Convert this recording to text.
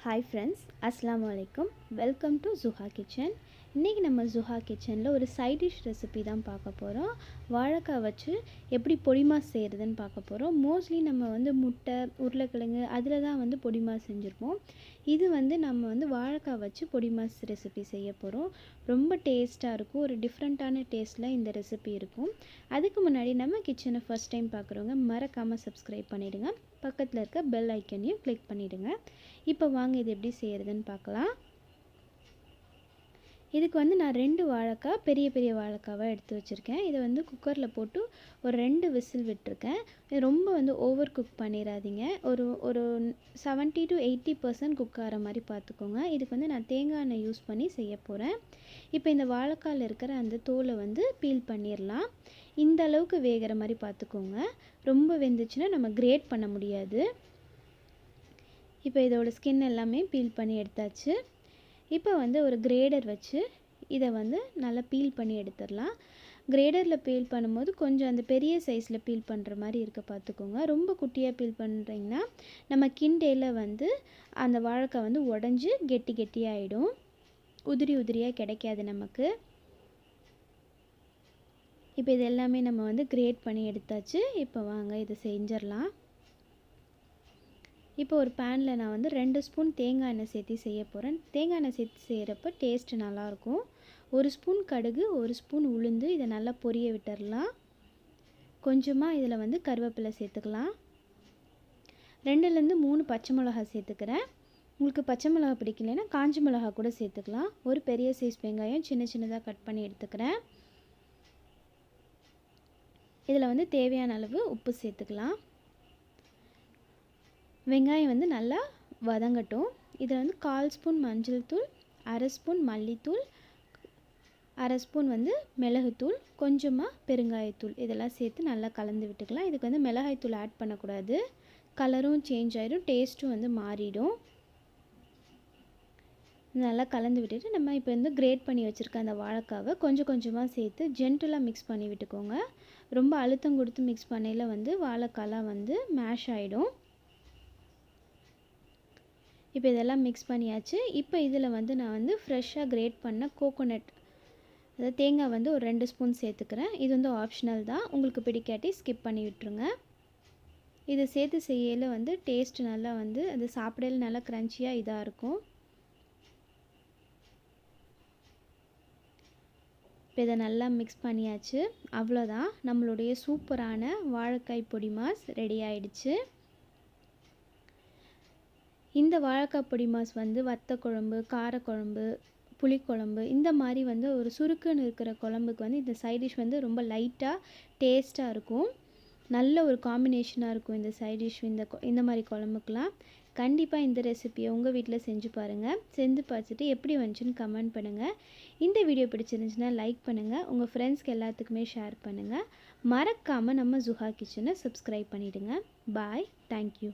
Hi friends, Assalamu alaikum. Welcome to Zuha Kitchen. இன்றைக்கி நம்ம Zuha கிச்சனில் ஒரு சைட் டிஷ் ரெசிபி தான் பார்க்க போகிறோம். வாழைக்காய் வச்சு எப்படி பொடிமாஸ் செய்கிறதுன்னு பார்க்க போகிறோம். மோஸ்ட்லி நம்ம முட்டை உருளைக்கிழங்கு அதில் தான் பொடிமாஸ் செஞ்சுருப்போம். இது நம்ம வாழைக்காய் வச்சு பொடிமாஸ் ரெசிபி செய்ய போகிறோம். ரொம்ப டேஸ்ட்டாக இருக்கும். ஒரு டிஃப்ரெண்ட்டான டேஸ்ட்டில் இந்த ரெசிபி இருக்கும். அதுக்கு முன்னாடி நம்ம கிச்சனை ஃபர்ஸ்ட் டைம் பார்க்குறவங்க மறக்காமல் சப்ஸ்கிரைப் பண்ணிவிடுங்க. பக்கத்தில் இருக்க பெல் ஐக்கனையும் கிளிக் பண்ணிவிடுங்க. இப்போ வாங்க இது எப்படி செய்கிறதுன்னு பார்க்கலாம். இதுக்கு நான் 2 வாழைக்காய் பெரிய வாழைக்காவை எடுத்து வச்சுருக்கேன். இதை குக்கரில் போட்டு ஒரு 2 விசில் விட்டுருக்கேன். ரொம்ப ஓவர் குக் பண்ணிடாதீங்க. ஒரு 70 to 80% குக் ஆகிற மாதிரி பார்த்துக்கோங்க. இதுக்கு நான் தேங்காய் எண்ணெய் யூஸ் பண்ணி செய்ய போகிறேன். இப்போ இந்த வாழைக்காயில் இருக்கிற அந்த தோலை பீல் பண்ணிடலாம். இந்த அளவுக்கு வேகிற மாதிரி பார்த்துக்கோங்க. ரொம்ப வெந்துச்சுன்னா நம்ம கிரேட் பண்ண முடியாது. இப்போ இதோட ஸ்கின் எல்லாமே பீல் பண்ணி எடுத்தாச்சு. இப்போ ஒரு கிரேடர் வச்சு இதை நல்லா பீல் பண்ணி எடுத்துடலாம். கிரேடரில் பீல் பண்ணும்போது கொஞ்சம் அந்த பெரிய சைஸில் பீல் பண்ணுற மாதிரி இருக்க பார்த்துக்கோங்க. ரொம்ப குட்டியாக பீல் பண்ணுறீங்கன்னா நம்ம கிண்டையில் அந்த வாழைக்காய் உடஞ்சி கெட்டியாகிடும். உதிரியாக கிடைக்காது நமக்கு. இப்போ இது எல்லாமே நம்ம கிரேட் பண்ணி எடுத்தாச்சு. இப்போ வாங்க இதை செஞ்சிடலாம். இப்போ ஒரு பேனில் நான் 2 ஸ்பூன் தேங்காய் எண்ணெய் சேர்த்து செய்ய போகிறேன். தேங்காய் எண்ணெய் சேர்த்து செய்கிறப்ப டேஸ்ட்டு நல்லாயிருக்கும். 1 ஸ்பூன் கடுகு, 1 ஸ்பூன் உளுந்து இதை நல்லா பொரிய விட்டுடலாம். கொஞ்சமாக இதில் கருவேப்பிலை சேர்த்துக்கலாம். 2லேருந்து 3 பச்சை மிளகாய் சேர்த்துக்கிறேன். உங்களுக்கு பச்சை மிளகாய் பிடிக்கலைன்னா காஞ்ச மிளகாய் கூட சேர்த்துக்கலாம். ஒரு பெரிய சைஸ் வெங்காயம் சின்னதாக கட் பண்ணி எடுத்துக்கிறேன். இதில் தேவையான அளவு உப்பு சேர்த்துக்கலாம். வெங்காயம் நல்லா வதங்கட்டும். இதில் 1/4 ஸ்பூன் மஞ்சள் தூள், 1/2 ஸ்பூன் மல்லித்தூள், 1/2 ஸ்பூன் மிளகுத்தூள், கொஞ்சமாக பெருங்காயத்தூள் இதெல்லாம் சேர்த்து நல்லா கலந்து விட்டுக்கலாம். இதுக்கு மிளகாய்த்தூள் ஆட் பண்ணக்கூடாது. கலரும் சேஞ்ச் ஆகிடும், டேஸ்ட்டும் மாறிடும். நல்லா கலந்து விட்டுட்டு நம்ம இப்போ கிரேட் பண்ணி வச்சுருக்க அந்த வாழைக்காவை கொஞ்சமாக சேர்த்து ஜென்டலாக மிக்ஸ் பண்ணி விட்டுக்கோங்க. ரொம்ப அழுத்தம் கொடுத்து மிக்ஸ் பண்ணையில் வாழைக்காலாம் மேஷ் ஆகிடும். இப்போ இதெல்லாம் மிக்ஸ் பண்ணியாச்சு. இப்போ இதில் நான் ஃப்ரெஷ்ஷாக கிரேட் பண்ண கோகோனட் அதாவது தேங்காய் ஒரு 2 ஸ்பூன் சேர்த்துக்கிறேன். இது ஆப்ஷனல் தான். உங்களுக்கு பிடிக்காட்டி ஸ்கிப் பண்ணி விட்டுருங்க. இதை சேர்த்து செய்யல டேஸ்ட் நல்லா அது சாப்பிடல நல்லா க்ரன்ச்சியாக இதாக இருக்கும். இப்போ இதை நல்லா மிக்ஸ் பண்ணியாச்சு. அவ்வளோதான், நம்மளுடைய சூப்பரான வாழைக்காய் பொடிமாஸ் ரெடி ஆயிடுச்சு. இந்த வாழைக்காய் பொடிமாஸ் வத்த குழம்பு, காரக்குழம்பு, புளிக்குழம்பு இந்த மாதிரி ஒரு சுருக்குன்னு இருக்கிற குழம்புக்கு இந்த சைட் டிஷ் ரொம்ப லைட்டாக டேஸ்ட்டாக இருக்கும். நல்ல ஒரு காம்பினேஷனாக இருக்கும் இந்த சைட் டிஷ் இந்த மாதிரி குழம்புக்கெலாம். கண்டிப்பாக இந்த ரெசிபியை உங்கள் வீட்டில் செஞ்சு பாருங்கள். செஞ்சு பார்த்துட்டு எப்படி வந்துச்சுன்னு கமெண்ட் பண்ணுங்கள். இந்த வீடியோ பிடிச்சிருந்துச்சுன்னா லைக் பண்ணுங்கள். உங்கள் ஃப்ரெண்ட்ஸ்க்கு எல்லாத்துக்குமே ஷேர் பண்ணுங்கள். மறக்காமல் நம்ம Zuha கிச்சனை சப்ஸ்கிரைப் பண்ணிவிடுங்க. பாய், தேங்க்யூ.